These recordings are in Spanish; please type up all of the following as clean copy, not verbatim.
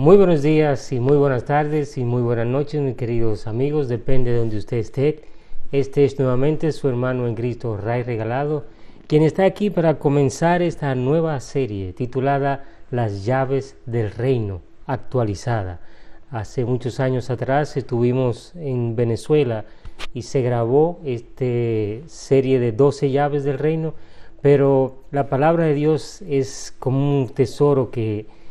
Muy buenos días y muy buenas tardes y muy buenas noches, mis queridos amigos, depende de donde usted esté. Este es nuevamente su hermano en Cristo, Ray Regalado, quien está aquí para comenzar esta nueva serie titulada Las llaves del reino, actualizada. Hace muchos años atrás estuvimos en Venezuela y se grabó esta serie de 12 llaves del reino, pero la palabra de Dios es como un tesoro que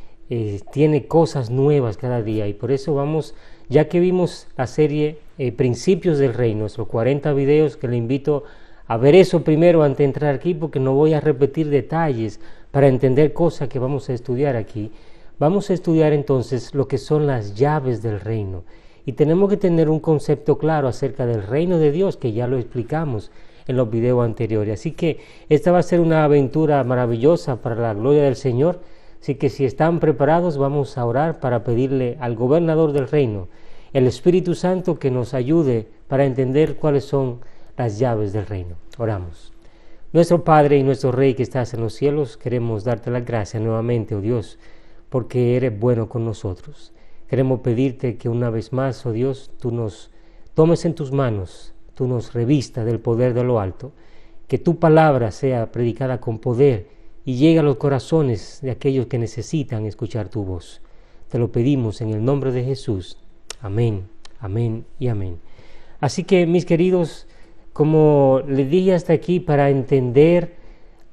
tiene cosas nuevas cada día, y por eso vamos, ya que vimos la serie Principios del Reino, nuestros 40 videos, que le invito a ver eso primero antes de entrar aquí, porque no voy a repetir detalles para entender cosas que vamos a estudiar aquí. Vamos a estudiar entonces lo que son las llaves del reino, y tenemos que tener un concepto claro acerca del reino de Dios, que ya lo explicamos en los videos anteriores. Así que esta va a ser una aventura maravillosa para la gloria del Señor. Así que si están preparados, vamos a orar para pedirle al gobernador del reino, el Espíritu Santo, que nos ayude para entender cuáles son las llaves del reino. Oramos. Nuestro Padre y nuestro Rey que estás en los cielos, queremos darte las gracias nuevamente, oh Dios, porque eres bueno con nosotros. Queremos pedirte que una vez más, oh Dios, tú nos tomes en tus manos, tú nos revistas del poder de lo alto, que tu palabra sea predicada con poder y llegue a los corazones de aquellos que necesitan escuchar tu voz. Te lo pedimos en el nombre de Jesús. Amén, amén y amén. Así que, mis queridos, como les dije hasta aquí, para entender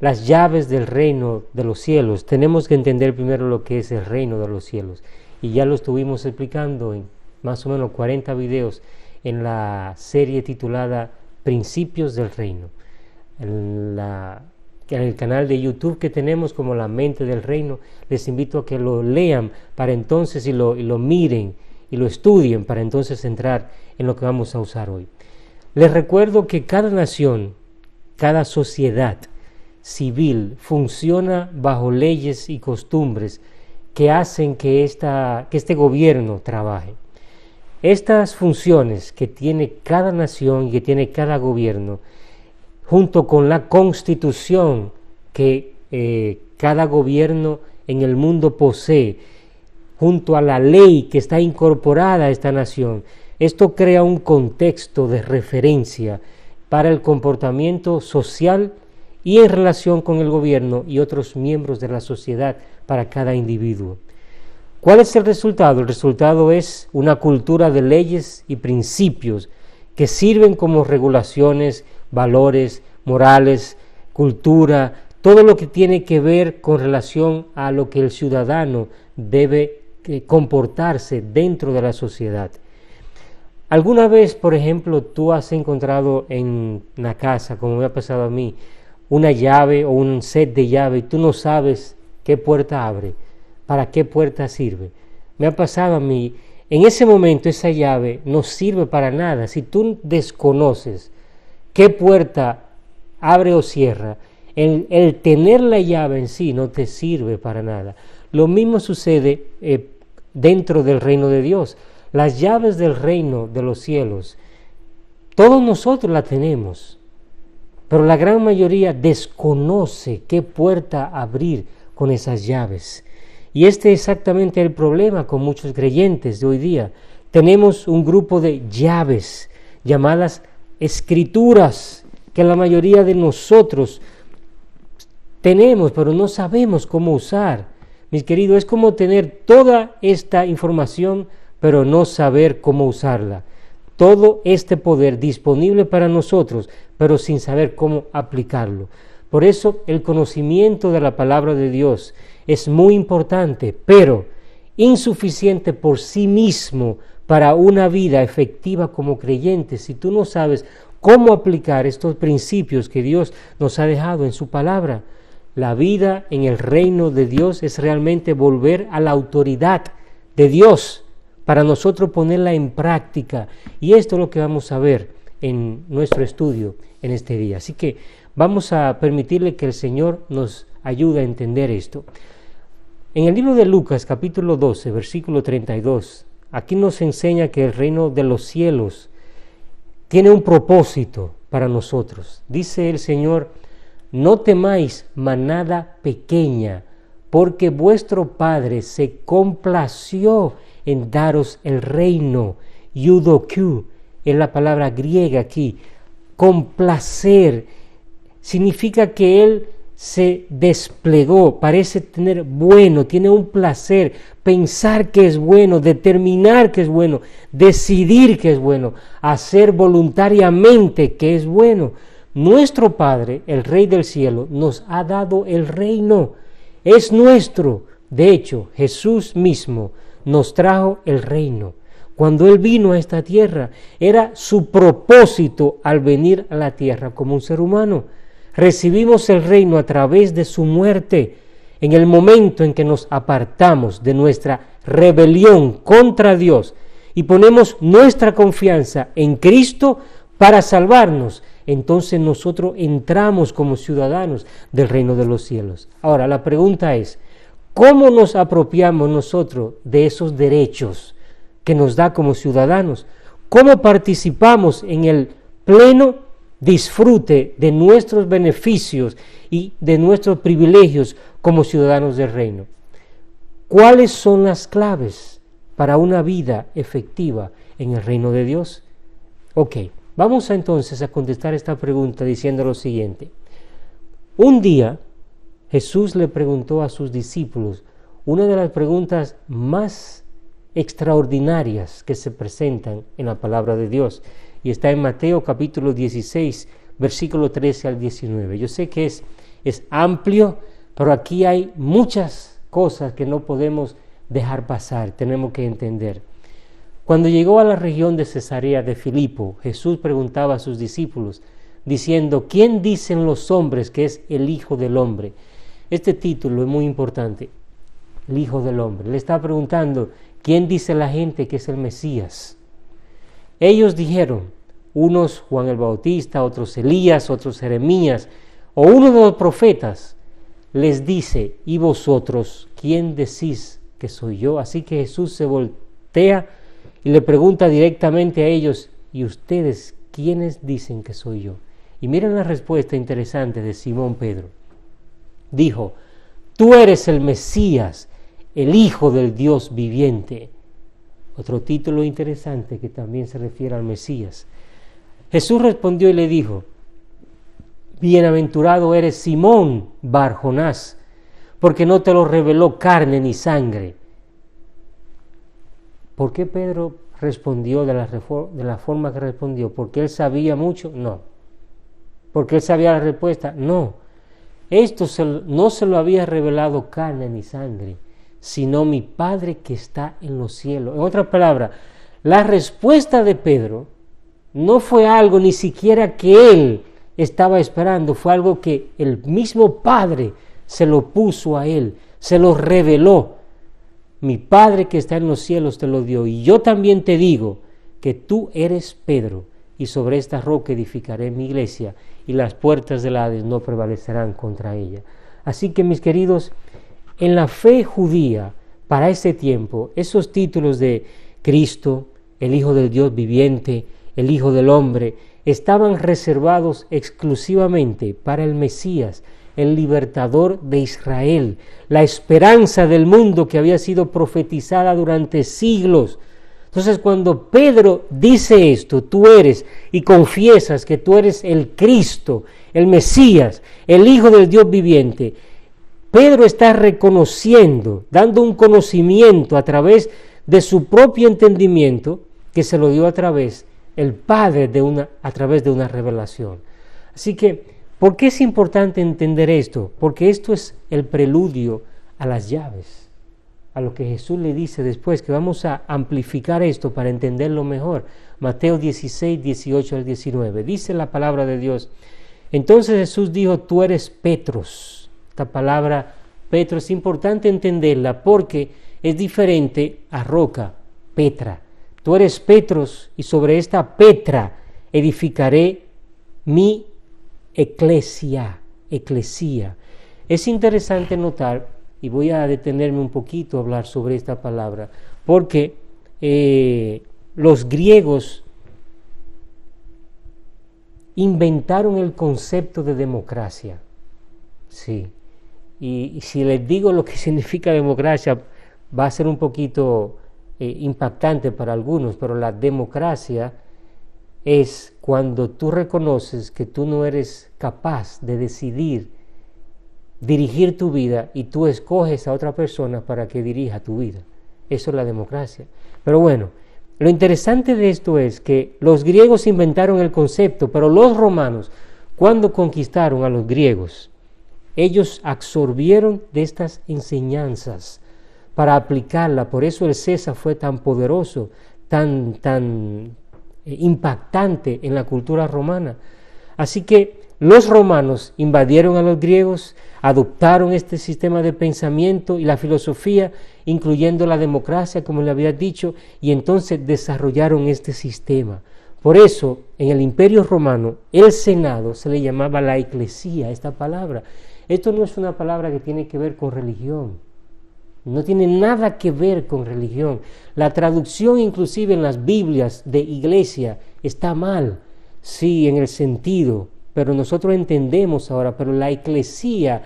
las llaves del reino de los cielos, tenemos que entender primero lo que es el reino de los cielos. Y ya lo estuvimos explicando en más o menos 40 videos en la serie titulada Principios del Reino. En el canal de YouTube que tenemos como La Mente del Reino, les invito a que lo lean para entonces y lo miren y lo estudien para entonces entrar en lo que vamos a usar hoy. Les recuerdo que cada nación, cada sociedad civil funciona bajo leyes y costumbres que hacen que este gobierno trabaje. Estas funciones que tiene cada nación y que tiene cada gobierno, junto con la constitución que cada gobierno en el mundo posee, junto a la ley que está incorporada a esta nación, esto crea un contexto de referencia para el comportamiento social y en relación con el gobierno y otros miembros de la sociedad para cada individuo. ¿Cuál es el resultado? El resultado es una cultura de leyes y principios que sirven como regulaciones, valores, morales, cultura, todo lo que tiene que ver con relación a lo que el ciudadano debe comportarse dentro de la sociedad. ¿Alguna vez, por ejemplo, tú has encontrado en la casa, como me ha pasado a mí, una llave o un set de llave y tú no sabes qué puerta abre, para qué puerta sirve? Me ha pasado a mí. En ese momento esa llave no sirve para nada. Si tú desconoces qué puerta abre o cierra, el tener la llave en sí no te sirve para nada. Lo mismo sucede dentro del reino de Dios. Las llaves del reino de los cielos, todos nosotros las tenemos, pero la gran mayoría desconoce qué puerta abrir con esas llaves. Y este es exactamente el problema con muchos creyentes de hoy día. Tenemos un grupo de llaves llamadas escrituras que la mayoría de nosotros tenemos, pero no sabemos cómo usar. Mis queridos, es como tener toda esta información, pero no saber cómo usarla. Todo este poder disponible para nosotros, pero sin saber cómo aplicarlo. Por eso el conocimiento de la palabra de Dios es muy importante, pero insuficiente por sí mismo para una vida efectiva como creyentes. Si tú no sabes cómo aplicar estos principios que Dios nos ha dejado en su palabra, la vida en el reino de Dios es realmente volver a la autoridad de Dios para nosotros ponerla en práctica. Y esto es lo que vamos a ver en nuestro estudio en este día. Así que vamos a permitirle que el Señor nos ayude a entender esto. En el libro de Lucas, capítulo 12, versículo 32, aquí nos enseña que el reino de los cielos tiene un propósito para nosotros. Dice el Señor: no temáis, manada pequeña, porque vuestro Padre se complació en daros el reino. Eudokiu es la palabra griega aquí. Complacer significa que Él se desplegó, parece tener bueno, tiene un placer, pensar que es bueno, determinar que es bueno, decidir que es bueno, hacer voluntariamente que es bueno. Nuestro Padre, el Rey del cielo, nos ha dado el reino, es nuestro. De hecho, Jesús mismo nos trajo el reino. Cuando Él vino a esta tierra, era su propósito al venir a la tierra como un ser humano. Recibimos el reino a través de su muerte, en el momento en que nos apartamos de nuestra rebelión contra Dios y ponemos nuestra confianza en Cristo para salvarnos. Entonces nosotros entramos como ciudadanos del reino de los cielos. Ahora, la pregunta es, ¿cómo nos apropiamos nosotros de esos derechos que nos da como ciudadanos? ¿Cómo participamos en el pleno disfrute de nuestros beneficios y de nuestros privilegios como ciudadanos del reino? ¿Cuáles son las claves para una vida efectiva en el reino de Dios? Ok, vamos entonces a contestar esta pregunta diciendo lo siguiente. Un día Jesús le preguntó a sus discípulos una de las preguntas más extraordinarias que se presentan en la palabra de Dios, y está en Mateo capítulo 16, versículo 13 al 19. Yo sé que es amplio, pero aquí hay muchas cosas que no podemos dejar pasar, tenemos que entender. Cuando llegó a la región de Cesarea de Filipo, Jesús preguntaba a sus discípulos, diciendo, ¿quién dicen los hombres que es el Hijo del Hombre? Este título es muy importante, el Hijo del Hombre. Le está preguntando, ¿quién dice la gente que es el Mesías? Ellos dijeron, unos Juan el Bautista, otros Elías, otros Jeremías, o uno de los profetas. Les dice, ¿y vosotros quién decís que soy yo? Así que Jesús se voltea y le pregunta directamente a ellos, ¿y ustedes quiénes dicen que soy yo? Y miren la respuesta interesante de Simón Pedro. Dijo, tú eres el Mesías, el Hijo del Dios viviente. Otro título interesante que también se refiere al Mesías. Jesús respondió y le dijo, bienaventurado eres Simón Bar-Jonás, porque no te lo reveló carne ni sangre. ¿Por qué Pedro respondió de la forma que respondió? ¿Porque él sabía mucho? No. ¿Porque él sabía la respuesta? No. Esto no se lo había revelado carne ni sangre, sino mi Padre que está en los cielos. En otras palabras, la respuesta de Pedro no fue algo ni siquiera que él estaba esperando, fue algo que el mismo Padre se lo puso a él, se lo reveló. Mi Padre que está en los cielos te lo dio, y yo también te digo que tú eres Pedro, y sobre esta roca edificaré mi iglesia, y las puertas del Hades no prevalecerán contra ella. Así que, mis queridos, en la fe judía, para ese tiempo, esos títulos de Cristo, el Hijo del Dios viviente, el Hijo del Hombre, estaban reservados exclusivamente para el Mesías, el libertador de Israel, la esperanza del mundo que había sido profetizada durante siglos. Entonces, cuando Pedro dice esto, tú eres, y confiesas que tú eres el Cristo, el Mesías, el Hijo del Dios viviente, Pedro está reconociendo, dando un conocimiento a través de su propio entendimiento, que se lo dio a través el Padre a través de una revelación. Así que, ¿por qué es importante entender esto? Porque esto es el preludio a las llaves, a lo que Jesús le dice después, que vamos a amplificar esto para entenderlo mejor. Mateo 16, 18 al 19, dice la palabra de Dios. Entonces Jesús dijo, tú eres Petros. Esta palabra Petro es importante entenderla porque es diferente a roca, Petra. Tú eres Petros, y sobre esta Petra edificaré mi eclesia. Es interesante notar, y voy a detenerme un poquito a hablar sobre esta palabra, porque los griegos inventaron el concepto de democracia. Sí. y si les digo lo que significa democracia, va a ser un poquito impactante para algunos, pero la democracia es cuando tú reconoces que tú no eres capaz de decidir, dirigir tu vida, y tú escoges a otra persona para que dirija tu vida. Eso es la democracia. Pero bueno, lo interesante de esto es que los griegos inventaron el concepto, pero los romanos, cuando conquistaron a los griegos, ellos absorbieron de estas enseñanzas para aplicarla. Por eso el César fue tan poderoso, tan impactante en la cultura romana. Así que los romanos invadieron a los griegos, adoptaron este sistema de pensamiento y la filosofía, incluyendo la democracia, como le había dicho, y entonces desarrollaron este sistema. Por eso, en el Imperio Romano, el Senado se le llamaba la eclesía, esta palabra. Esto no es una palabra que tiene que ver con religión, no tiene nada que ver con religión. La traducción inclusive en las Biblias de iglesia está mal, sí, en el sentido, pero nosotros entendemos ahora, pero la eclesía,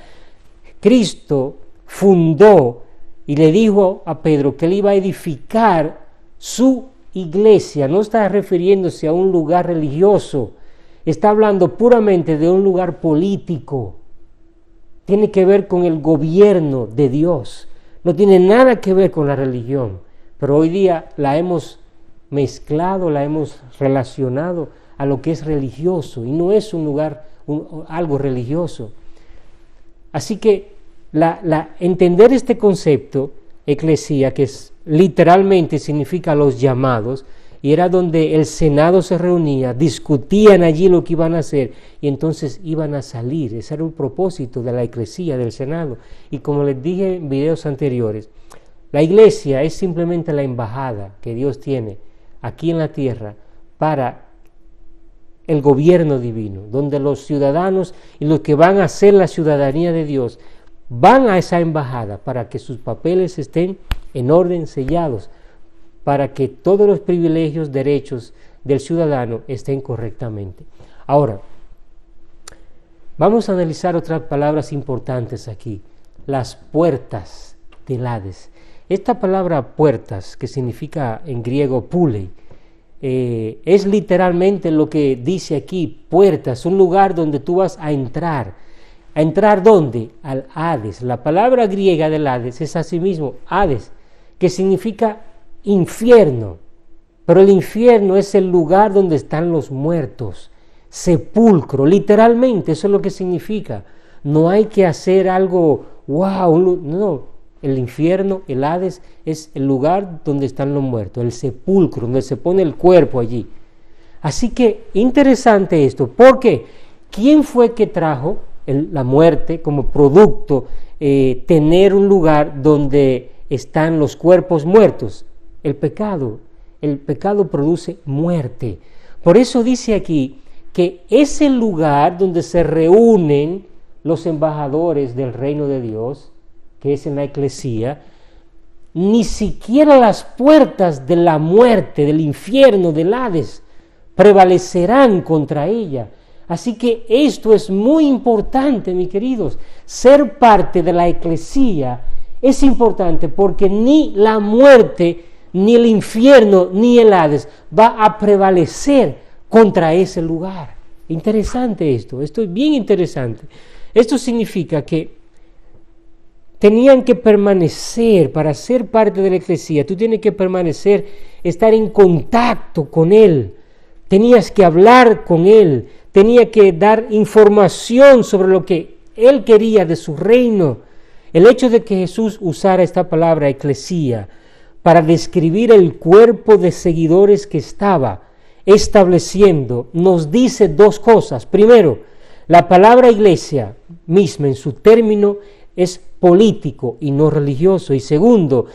Cristo fundó y le dijo a Pedro que él iba a edificar su iglesia. No está refiriéndose a un lugar religioso, está hablando puramente de un lugar político. Tiene que ver con el gobierno de Dios, no tiene nada que ver con la religión, pero hoy día la hemos mezclado, la hemos relacionado a lo que es religioso, y no es un lugar, algo religioso. Así que entender este concepto, eclesía, que literalmente significa los llamados, y era donde el Senado se reunía, discutían allí lo que iban a hacer, y entonces iban a salir. Ese era un propósito de la eclesía, del Senado. Y como les dije en videos anteriores, la iglesia es simplemente la embajada que Dios tiene aquí en la tierra para el gobierno divino, donde los ciudadanos y los que van a hacer la ciudadanía de Dios van a esa embajada para que sus papeles estén en orden, sellados, para que todos los privilegios, derechos del ciudadano estén correctamente. Ahora, vamos a analizar otras palabras importantes aquí. Las puertas del Hades. Esta palabra puertas, que significa en griego pulei, es literalmente lo que dice aquí, puertas, un lugar donde tú vas a entrar. ¿A entrar dónde? Al Hades. La palabra griega del Hades es asimismo Hades, que significa infierno, pero el infierno es el lugar donde están los muertos, sepulcro, literalmente, eso es lo que significa. No hay que hacer algo, wow, no, el infierno, el Hades, es el lugar donde están los muertos, el sepulcro, donde se pone el cuerpo allí. Así que interesante esto, porque ¿quién fue que trajo la muerte como producto, tener un lugar donde están los cuerpos muertos? El pecado produce muerte. Por eso dice aquí que es el lugar donde se reúnen los embajadores del reino de Dios, que es en la eclesía. Ni siquiera las puertas de la muerte, del infierno, del Hades, prevalecerán contra ella. Así que esto es muy importante, mis queridos. Ser parte de la eclesía es importante porque ni la muerte, ni el infierno, ni el Hades va a prevalecer contra ese lugar. Interesante esto es bien interesante. Esto significa que tenían que permanecer, para ser parte de la eclesía, tú tienes que permanecer, estar en contacto con Él, tenías que hablar con Él, tenía que dar información sobre lo que Él quería de su reino. El hecho de que Jesús usara esta palabra eclesía para describir el cuerpo de seguidores que estaba estableciendo, nos dice dos cosas. Primero, la palabra iglesia misma en su término es político y no religioso. Y segundo,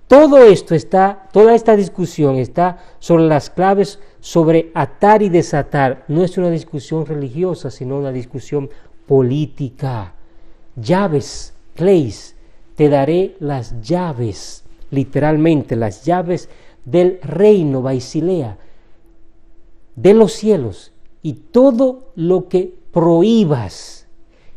toda esta discusión está sobre las claves sobre atar y desatar. No es una discusión religiosa, sino una discusión política. Llaves, kleis, te daré las llaves, literalmente las llaves del reino, Baisilea, de los cielos, y todo lo que prohíbas.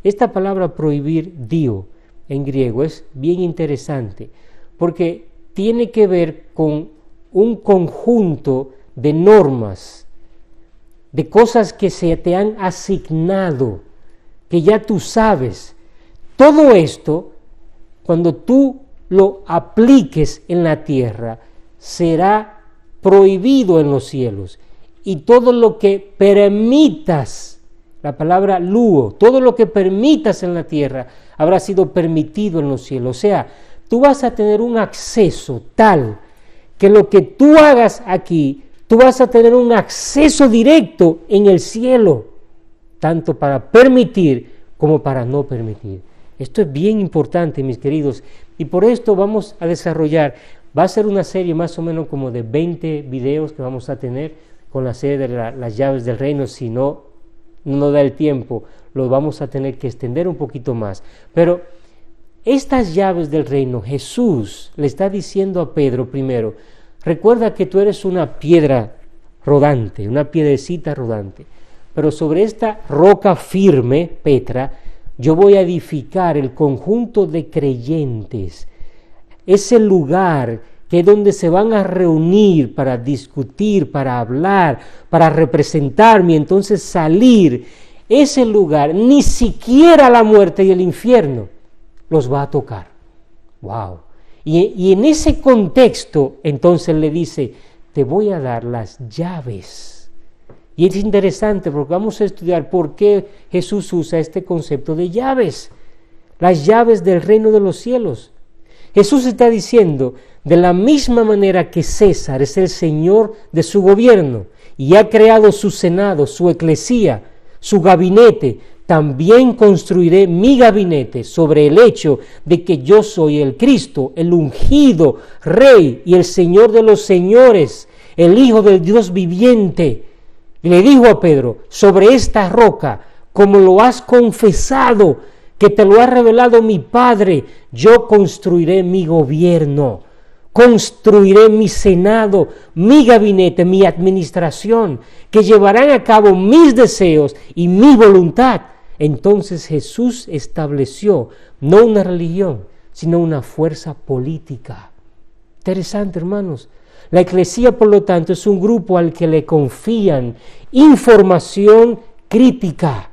Esta palabra prohibir, dio, en griego es bien interesante, porque tiene que ver con un conjunto de normas, de cosas que se te han asignado, que ya tú sabes. Todo esto, cuando tú lo apliques en la tierra, será prohibido en los cielos. Y todo lo que permitas, la palabra luo, todo lo que permitas en la tierra, habrá sido permitido en los cielos. O sea, tú vas a tener un acceso tal que lo que tú hagas aquí, tú vas a tener un acceso directo en el cielo, tanto para permitir como para no permitir. Esto es bien importante, mis queridos, y por esto vamos a desarrollar, va a ser una serie más o menos como de 20 videos que vamos a tener con la serie de las llaves del reino. Si no da el tiempo, lo vamos a tener que extender un poquito más. Pero estas llaves del reino, Jesús le está diciendo a Pedro primero, recuerda que tú eres una piedra rodante, una piedrecita rodante, pero sobre esta roca firme, Petra, yo voy a edificar el conjunto de creyentes, ese lugar que es donde se van a reunir para discutir, para hablar, para representarme y entonces salir. Ese lugar, ni siquiera la muerte y el infierno los va a tocar. ¡Wow! Y en ese contexto, entonces le dice, te voy a dar las llaves. Y es interesante porque vamos a estudiar por qué Jesús usa este concepto de llaves, las llaves del reino de los cielos. Jesús está diciendo, de la misma manera que César es el señor de su gobierno y ha creado su senado, su eclesía, su gabinete, también construiré mi gabinete sobre el hecho de que yo soy el Cristo, el ungido Rey y el Señor de los señores, el Hijo del Dios viviente. Y le dijo a Pedro, sobre esta roca, como lo has confesado, que te lo ha revelado mi Padre, yo construiré mi gobierno, construiré mi senado, mi gabinete, mi administración, que llevarán a cabo mis deseos y mi voluntad. Entonces Jesús estableció no una religión, sino una fuerza política. Interesante, hermanos. La eclesía, por lo tanto, es un grupo al que le confían información crítica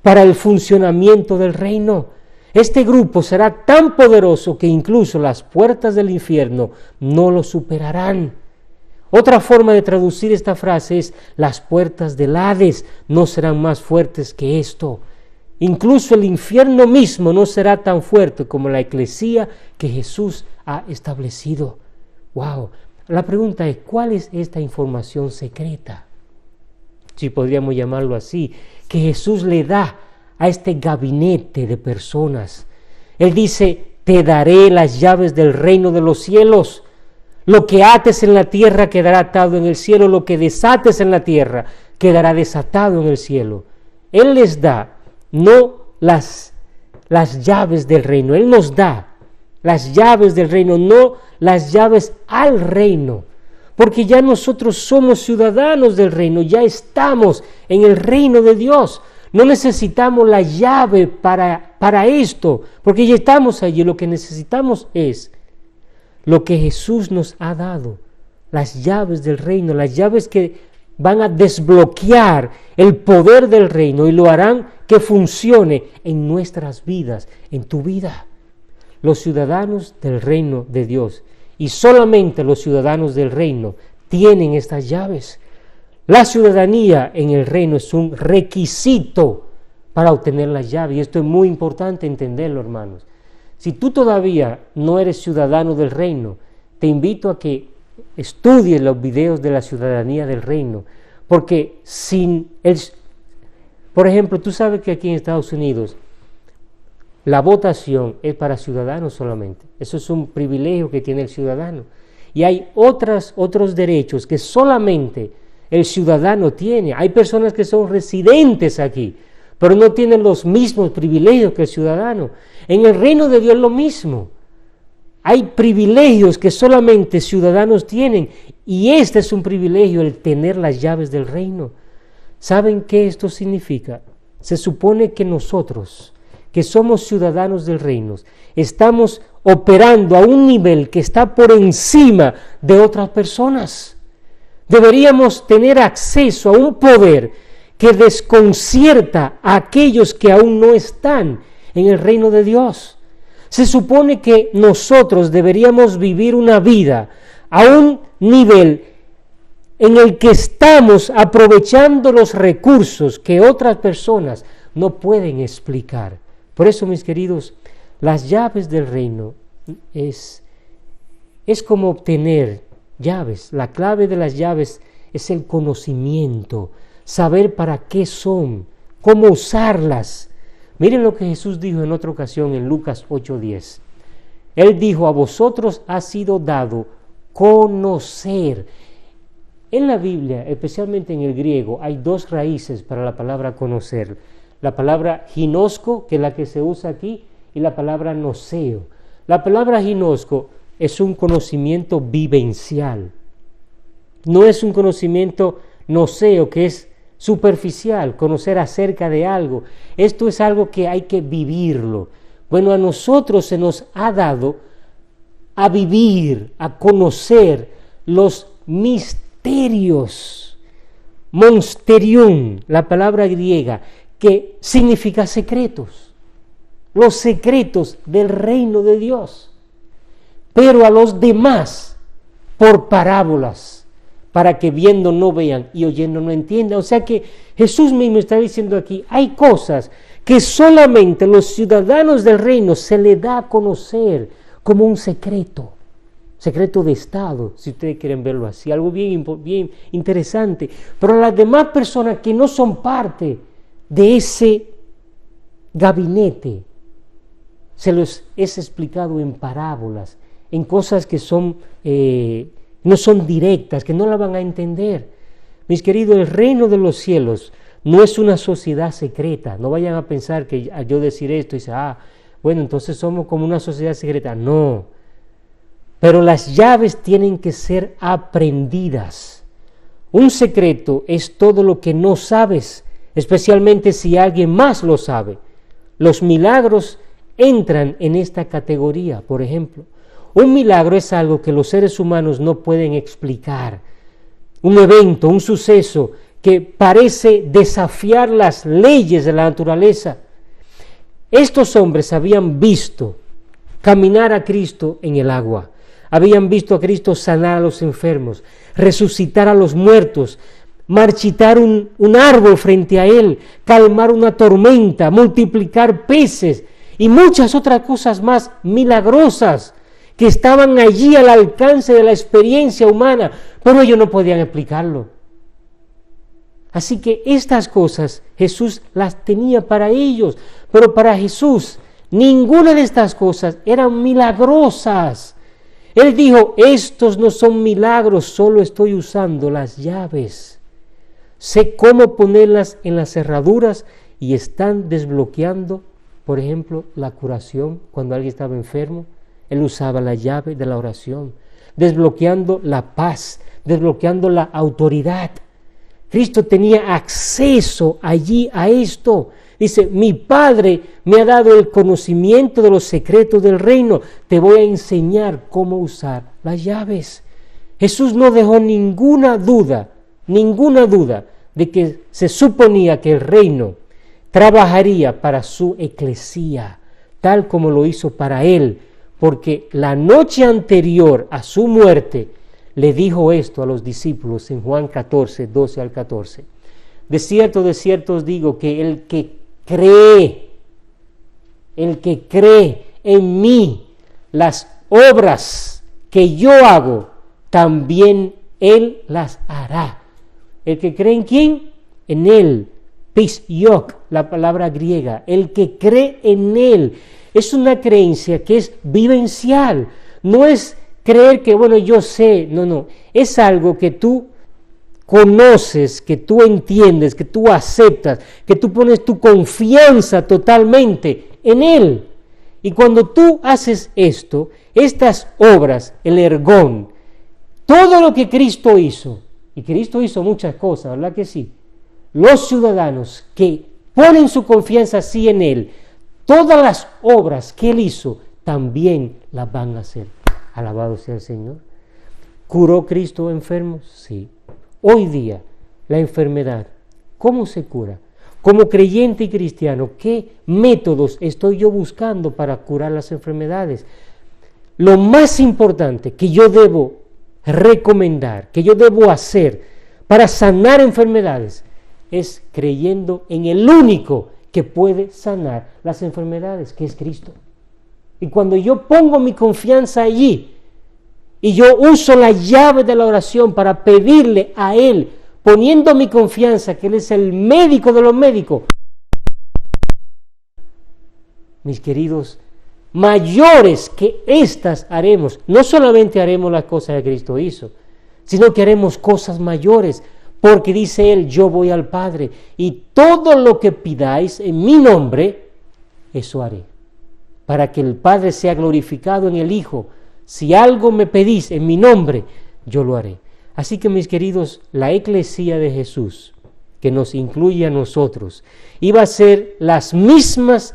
para el funcionamiento del reino. Este grupo será tan poderoso que incluso las puertas del infierno no lo superarán. Otra forma de traducir esta frase es: las puertas del Hades no serán más fuertes que esto. Incluso el infierno mismo no será tan fuerte como la eclesía que Jesús ha establecido. ¡Wow! La pregunta es, ¿cuál es esta información secreta? Si podríamos llamarlo así, que Jesús le da a este gabinete de personas. Él dice, te daré las llaves del reino de los cielos. Lo que ates en la tierra quedará atado en el cielo, lo que desates en la tierra quedará desatado en el cielo. Él les da no las llaves del reino, Él nos da las llaves del reino, no las llaves al reino, porque ya nosotros somos ciudadanos del reino, ya estamos en el reino de Dios. No necesitamos la llave para esto, porque ya estamos allí. Lo que necesitamos es lo que Jesús nos ha dado, las llaves del reino, las llaves que van a desbloquear el poder del reino y lo harán que funcione en nuestras vidas, en tu vida. Los ciudadanos del reino de Dios, y solamente los ciudadanos del reino tienen estas llaves. La ciudadanía en el reino es un requisito para obtener las llaves, y esto es muy importante entenderlo, hermanos. Si tú todavía no eres ciudadano del reino, te invito a que estudies los videos de la ciudadanía del reino, porque por ejemplo, tú sabes que aquí en Estados Unidos la votación es para ciudadanos solamente. Eso es un privilegio que tiene el ciudadano. Y hay otros derechos que solamente el ciudadano tiene. Hay personas que son residentes aquí, pero no tienen los mismos privilegios que el ciudadano. En el reino de Dios es lo mismo. Hay privilegios que solamente ciudadanos tienen, y este es un privilegio, el tener las llaves del reino. ¿Saben qué esto significa? Se supone que nosotros, que somos ciudadanos del reino, estamos operando a un nivel que está por encima de otras personas. Deberíamos tener acceso a un poder que desconcierta a aquellos que aún no están en el reino de Dios. Se supone que nosotros deberíamos vivir una vida a un nivel en el que estamos aprovechando los recursos que otras personas no pueden explicar. Por eso, mis queridos, las llaves del reino es como obtener llaves. La clave de las llaves es el conocimiento, saber para qué son, cómo usarlas. Miren lo que Jesús dijo en otra ocasión en Lucas 8:10. Él dijo: a vosotros ha sido dado conocer. En la Biblia, especialmente en el griego, hay dos raíces para la palabra conocer. La palabra ginosco, que es la que se usa aquí, y la palabra noseo. La palabra ginosco es un conocimiento vivencial. No es un conocimiento noseo, que es superficial, conocer acerca de algo. Esto es algo que hay que vivirlo. Bueno, a nosotros se nos ha dado a vivir, a conocer los misterios. Monsterium, la palabra griega, que significa secretos. Los secretos del reino de Dios. Pero a los demás, por parábolas, para que viendo no vean y oyendo no entiendan. O sea que Jesús mismo está diciendo aquí, hay cosas que solamente los ciudadanos del reino se le da a conocer como un secreto de Estado, si ustedes quieren verlo así, algo bien interesante. Pero a las demás personas que no son parte de ese gabinete, se los es explicado en parábolas, en cosas que son no son directas, que no la van a entender. Mis queridos, el reino de los cielos no es una sociedad secreta. No vayan a pensar que al yo decir esto, dice, bueno, entonces somos como una sociedad secreta. No. Pero las llaves tienen que ser aprendidas. Un secreto es todo lo que no sabes, especialmente si alguien más lo sabe. Los milagros entran en esta categoría, por ejemplo. Un milagro es algo que los seres humanos no pueden explicar. Un evento, un suceso que parece desafiar las leyes de la naturaleza. Estos hombres habían visto caminar a Cristo en el agua. Habían visto a Cristo sanar a los enfermos, resucitar a los muertos, marchitar un árbol frente a él, calmar una tormenta, multiplicar peces y muchas otras cosas más milagrosas que estaban allí al alcance de la experiencia humana, pero ellos no podían explicarlo. Así que estas cosas Jesús las tenía para ellos, pero para Jesús ninguna de estas cosas eran milagrosas. Él dijo, estos no son milagros, solo estoy usando las llaves. Sé cómo ponerlas en las cerraduras y están desbloqueando, por ejemplo, la curación cuando alguien estaba enfermo. Él usaba la llave de la oración, desbloqueando la paz, desbloqueando la autoridad. Cristo tenía acceso allí a esto. Dice, mi Padre me ha dado el conocimiento de los secretos del reino. Te voy a enseñar cómo usar las llaves. Jesús no dejó ninguna duda de que se suponía que el reino trabajaría para su eclesía, tal como lo hizo para él, porque la noche anterior a su muerte le dijo esto a los discípulos en Juan 14, 12 al 14. De cierto os digo que el que cree en mí, las obras que yo hago, también él las hará. ¿El que cree en quién? En él. Pisiok, la palabra griega. El que cree en él. Es una creencia que es vivencial. No es creer que, bueno, yo sé. No. Es algo que tú conoces, que tú entiendes, que tú aceptas, que tú pones tu confianza totalmente en él. Y cuando tú haces esto, estas obras, el ergón, todo lo que Cristo hizo, y Cristo hizo muchas cosas, ¿verdad que sí? Los ciudadanos que ponen su confianza así en él, todas las obras que Él hizo también las van a hacer. Alabado sea el Señor. ¿Curó Cristo enfermos? Sí. Hoy día, la enfermedad, ¿cómo se cura? Como creyente y cristiano, ¿qué métodos estoy yo buscando para curar las enfermedades? Lo más importante que yo debo recomendar, que yo debo hacer para sanar enfermedades, es creyendo en el único que puede sanar las enfermedades, que es Cristo. Y cuando yo pongo mi confianza allí, y yo uso la llave de la oración para pedirle a Él, poniendo mi confianza que Él es el médico de los médicos, mis queridos, mayores que estas haremos. No solamente haremos las cosas que Cristo hizo, sino que haremos cosas mayores, porque dice Él, yo voy al Padre, y todo lo que pidáis en mi nombre, eso haré, para que el Padre sea glorificado en el Hijo. Si algo me pedís en mi nombre, yo lo haré. Así que, mis queridos, la eclesía de Jesús, que nos incluye a nosotros, iba a hacer las mismas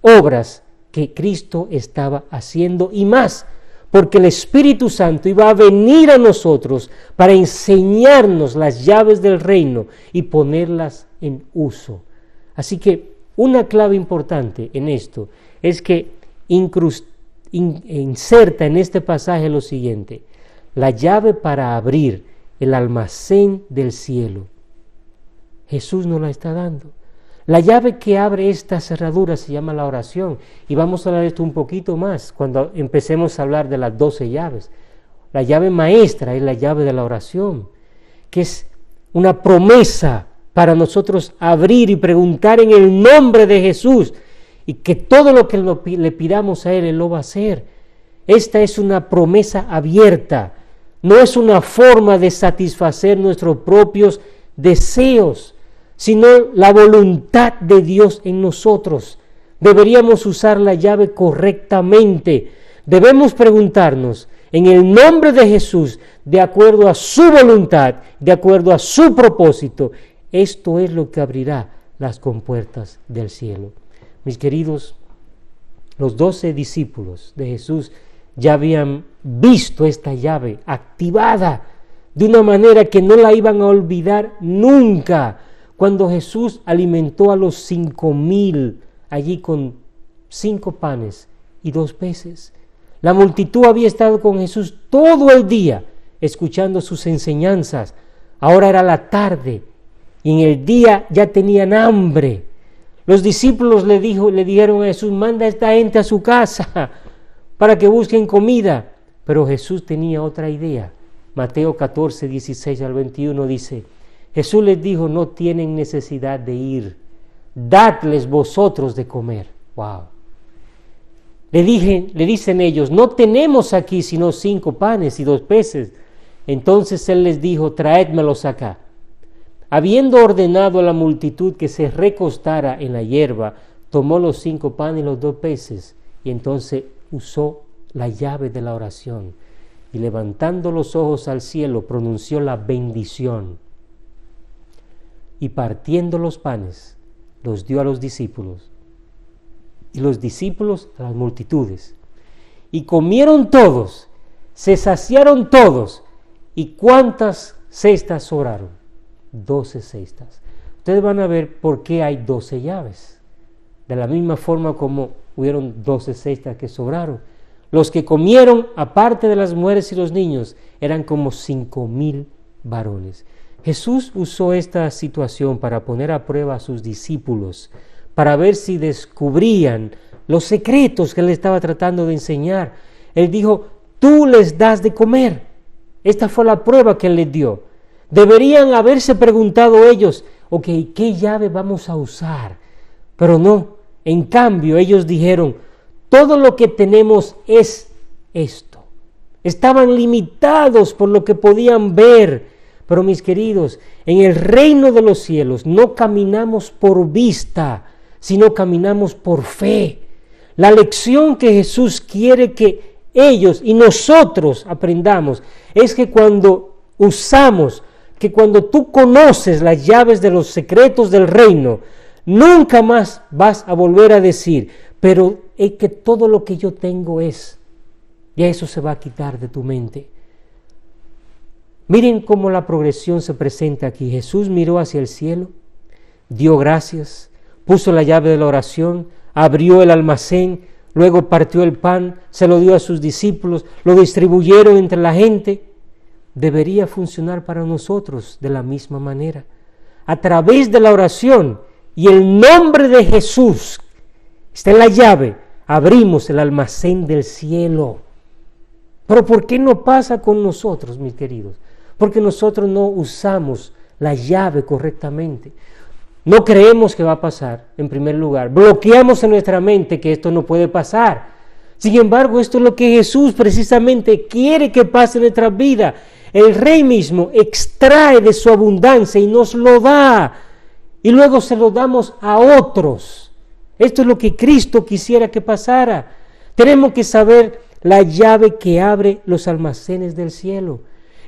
obras que Cristo estaba haciendo y más, porque el Espíritu Santo iba a venir a nosotros para enseñarnos las llaves del reino y ponerlas en uso. Así que una clave importante en esto es que inserta en este pasaje lo siguiente: la llave para abrir el almacén del cielo. Jesús nos la está dando. La llave que abre esta cerradura se llama la oración, y vamos a hablar de esto un poquito más cuando empecemos a hablar de las 12 llaves. La llave maestra es la llave de la oración, que es una promesa para nosotros abrir y preguntar en el nombre de Jesús, y que todo lo que le pidamos a Él, Él lo va a hacer. Esta es una promesa abierta, no es una forma de satisfacer nuestros propios deseos, sino la voluntad de Dios en nosotros. Deberíamos usar la llave correctamente. Debemos preguntarnos en el nombre de Jesús, de acuerdo a su voluntad, de acuerdo a su propósito. Esto es lo que abrirá las compuertas del cielo. Mis queridos, los 12 discípulos de Jesús ya habían visto esta llave activada de una manera que no la iban a olvidar nunca. Cuando Jesús alimentó a los 5,000 allí con 5 panes y 2 peces. La multitud había estado con Jesús todo el día escuchando sus enseñanzas. Ahora era la tarde y en el día ya tenían hambre. Los discípulos le dijeron a Jesús: manda a esta gente a su casa para que busquen comida. Pero Jesús tenía otra idea. Mateo 14, 16 al 21 dice: Jesús les dijo: no tienen necesidad de ir, dadles vosotros de comer. Wow. Le dicen ellos: no tenemos aquí sino 5 panes y 2 peces. Entonces Él les dijo: traédmelos acá. Habiendo ordenado a la multitud que se recostara en la hierba, tomó los 5 panes y los 2 peces, y entonces usó la llave de la oración, y levantando los ojos al cielo, pronunció la bendición, y partiendo los panes, los dio a los discípulos, y los discípulos a las multitudes. Y comieron todos, se saciaron todos. ¿Y cuántas cestas sobraron? 12 cestas. Ustedes van a ver por qué hay 12 llaves. De la misma forma como hubieron 12 cestas que sobraron. Los que comieron, aparte de las mujeres y los niños, eran como 5,000 varones. Jesús usó esta situación para poner a prueba a sus discípulos, para ver si descubrían los secretos que Él estaba tratando de enseñar. Él dijo: tú les das de comer. Esta fue la prueba que Él les dio. Deberían haberse preguntado ellos: ok, ¿qué llave vamos a usar? Pero no, en cambio ellos dijeron: todo lo que tenemos es esto. Estaban limitados por lo que podían ver. Pero mis queridos, en el reino de los cielos no caminamos por vista, sino caminamos por fe. La lección que Jesús quiere que ellos y nosotros aprendamos es que cuando tú conoces las llaves de los secretos del reino, nunca más vas a volver a decir: pero es que todo lo que yo tengo es, y eso se va a quitar de tu mente. Miren cómo la progresión se presenta aquí. Jesús miró hacia el cielo, dio gracias, puso la llave de la oración, abrió el almacén, luego partió el pan, se lo dio a sus discípulos, lo distribuyeron entre la gente. Debería funcionar para nosotros de la misma manera. A través de la oración y el nombre de Jesús, está en la llave, abrimos el almacén del cielo. Pero ¿por qué no pasa con nosotros, mis queridos? Porque nosotros no usamos la llave correctamente. No creemos que va a pasar, en primer lugar. Bloqueamos en nuestra mente que esto no puede pasar. Sin embargo, esto es lo que Jesús precisamente quiere que pase en nuestra vida. El Rey mismo extrae de su abundancia y nos lo da. Y luego se lo damos a otros. Esto es lo que Cristo quisiera que pasara. Tenemos que saber la llave que abre los almacenes del cielo.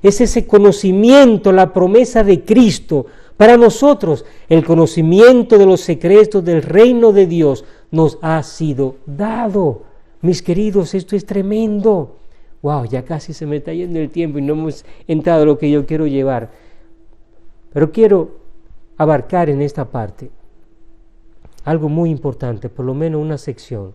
Es ese conocimiento, la promesa de Cristo para nosotros. El conocimiento de los secretos del reino de Dios nos ha sido dado. Mis queridos, esto es tremendo. Wow, ya casi se me está yendo el tiempo y no hemos entrado a lo que yo quiero llevar. Pero quiero abarcar en esta parte algo muy importante, por lo menos una sección.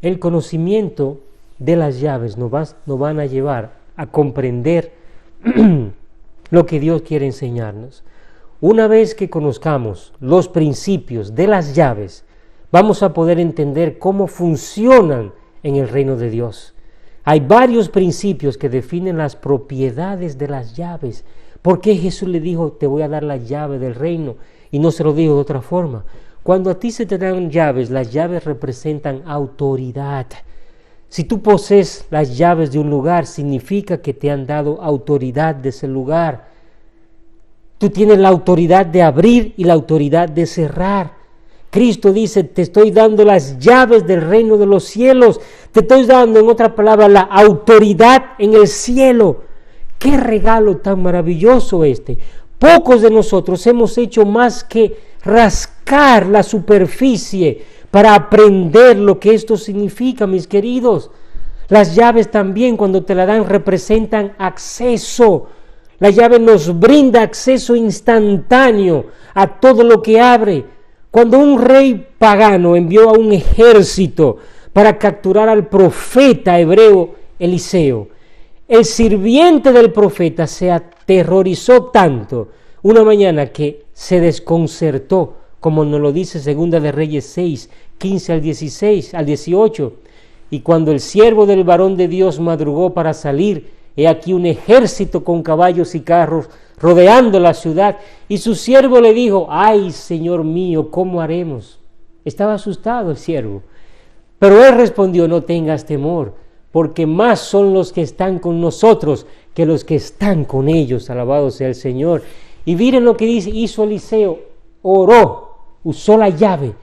El conocimiento de las llaves nos van a llevar a comprender lo que Dios quiere enseñarnos. Una vez que conozcamos los principios de las llaves, vamos a poder entender cómo funcionan en el reino de Dios. Hay varios principios que definen las propiedades de las llaves. ¿Por qué Jesús le dijo, te voy a dar la llave del reino? Y no se lo dijo de otra forma. Cuando a ti se te dan llaves, las llaves representan autoridad. Si tú posees las llaves de un lugar, significa que te han dado autoridad de ese lugar. Tú tienes la autoridad de abrir y la autoridad de cerrar. Cristo dice, te estoy dando las llaves del reino de los cielos. Te estoy dando, en otra palabra, la autoridad en el cielo. ¡Qué regalo tan maravilloso este! Pocos de nosotros hemos hecho más que rascar la superficie para aprender lo que esto significa, mis queridos. Las llaves también, cuando te la dan, representan acceso. La llave nos brinda acceso instantáneo a todo lo que abre. Cuando un rey pagano envió a un ejército para capturar al profeta hebreo Eliseo, el sirviente del profeta se aterrorizó tanto una mañana que se desconcertó, como nos lo dice Segunda de Reyes 6, 15 al 18. Y cuando el siervo del varón de Dios madrugó para salir, he aquí un ejército con caballos y carros rodeando la ciudad, y su siervo le dijo, ay, Señor mío, ¿cómo haremos? Estaba asustado el siervo, pero él respondió, no tengas temor, porque más son los que están con nosotros que los que están con ellos, alabado sea el Señor. Y miren lo que hizo Eliseo, oró, usó la llave,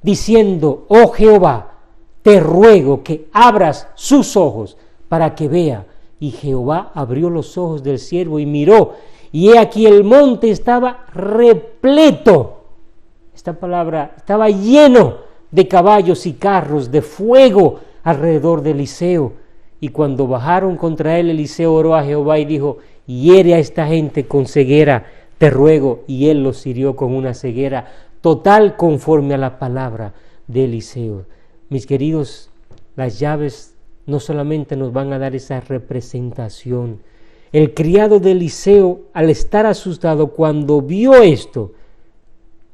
diciendo, oh Jehová, te ruego que abras sus ojos para que vea. Y Jehová abrió los ojos del siervo y miró, y he aquí el monte estaba repleto, esta palabra, estaba lleno de caballos y carros, de fuego alrededor de Eliseo. Y cuando bajaron contra él, Eliseo oró a Jehová y dijo, hiere a esta gente con ceguera, te ruego, y él los hirió con una ceguera total conforme a la palabra de Eliseo. Mis queridos, las llaves no solamente nos van a dar esa representación. El criado de Eliseo, al estar asustado cuando vio esto,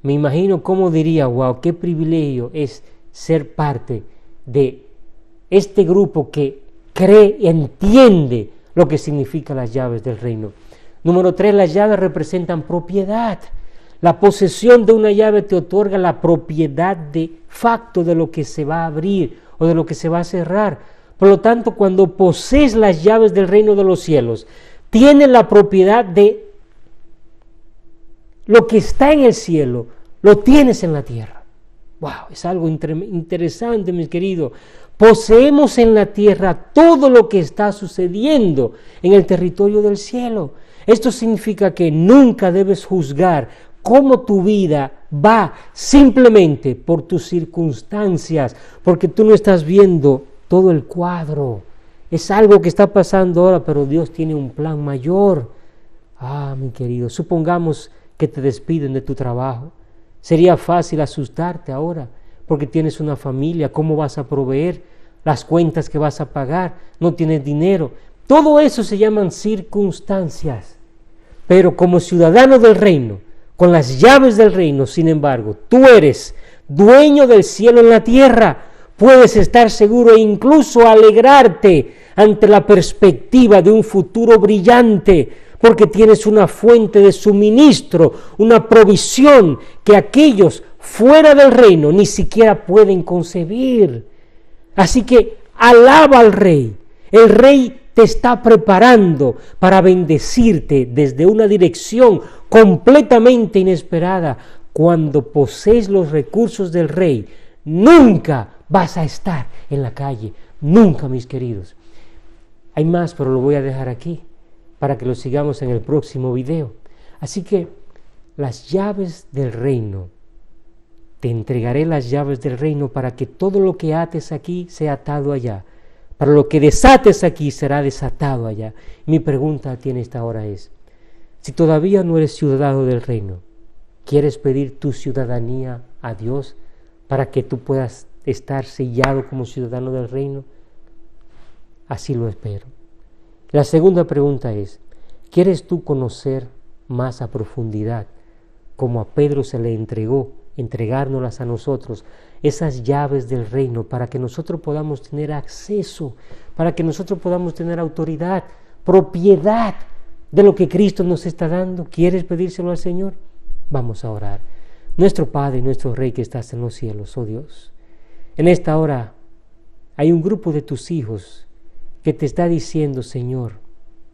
me imagino cómo diría, wow, qué privilegio es ser parte de este grupo que cree, entiende lo que significan las llaves del reino. Número 3, las llaves representan propiedad. La posesión de una llave te otorga la propiedad de facto de lo que se va a abrir o de lo que se va a cerrar. Por lo tanto, cuando posees las llaves del reino de los cielos, tienes la propiedad de lo que está en el cielo, lo tienes en la tierra. ¡Wow! Es algo interesante, mis queridos. Poseemos en la tierra todo lo que está sucediendo en el territorio del cielo. Esto significa que nunca debes juzgar cómo tu vida va simplemente por tus circunstancias, porque tú no estás viendo todo el cuadro. Es algo que está pasando ahora, pero Dios tiene un plan mayor. Mi querido, supongamos que te despiden de tu trabajo. Sería fácil asustarte ahora, porque tienes una familia. ¿Cómo vas a proveer las cuentas que vas a pagar? No tienes dinero. Todo eso se llaman circunstancias. Pero como ciudadano del reino, con las llaves del reino, sin embargo, tú eres dueño del cielo en la tierra. Puedes estar seguro e incluso alegrarte ante la perspectiva de un futuro brillante, porque tienes una fuente de suministro, una provisión que aquellos fuera del reino ni siquiera pueden concebir. Así que alaba al Rey. El Rey te está preparando para bendecirte desde una dirección completamente inesperada. Cuando posees los recursos del Rey, nunca vas a estar en la calle. Nunca, mis queridos. Hay más, pero lo voy a dejar aquí para que lo sigamos en el próximo video. Así que las llaves del reino, te entregaré las llaves del reino para que todo lo que ates aquí sea atado allá. Para lo que desates aquí será desatado allá. Mi pregunta a ti en esta hora es, si todavía no eres ciudadano del reino, ¿quieres pedir tu ciudadanía a Dios para que tú puedas estar sellado como ciudadano del reino? Así lo espero. La segunda pregunta es, ¿quieres tú conocer más a profundidad, como a Pedro se le entregó, entregárnoslas a nosotros, esas llaves del reino, para que nosotros podamos tener acceso, para que nosotros podamos tener autoridad, propiedad de lo que Cristo nos está dando? ¿Quieres pedírselo al Señor? Vamos a orar. Nuestro Padre, nuestro Rey que estás en los cielos, oh Dios, en esta hora hay un grupo de tus hijos que te está diciendo, Señor,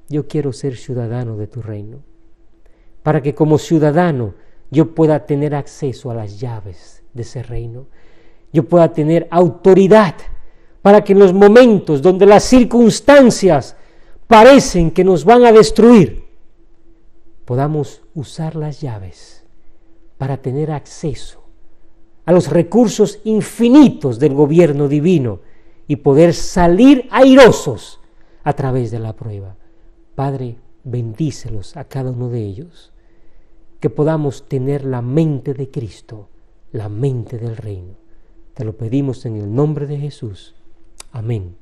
yo quiero ser ciudadano de tu reino, para que como ciudadano yo pueda tener acceso a las llaves de ese reino, yo pueda tener autoridad, para que en los momentos donde las circunstancias parecen que nos van a destruir, podamos usar las llaves para tener acceso a los recursos infinitos del gobierno divino y poder salir airosos a través de la prueba. Padre, bendícelos a cada uno de ellos, que podamos tener la mente de Cristo, la mente del reino. Te lo pedimos en el nombre de Jesús. Amén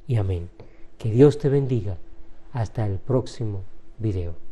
y amén. Que Dios te bendiga. Hasta el próximo video.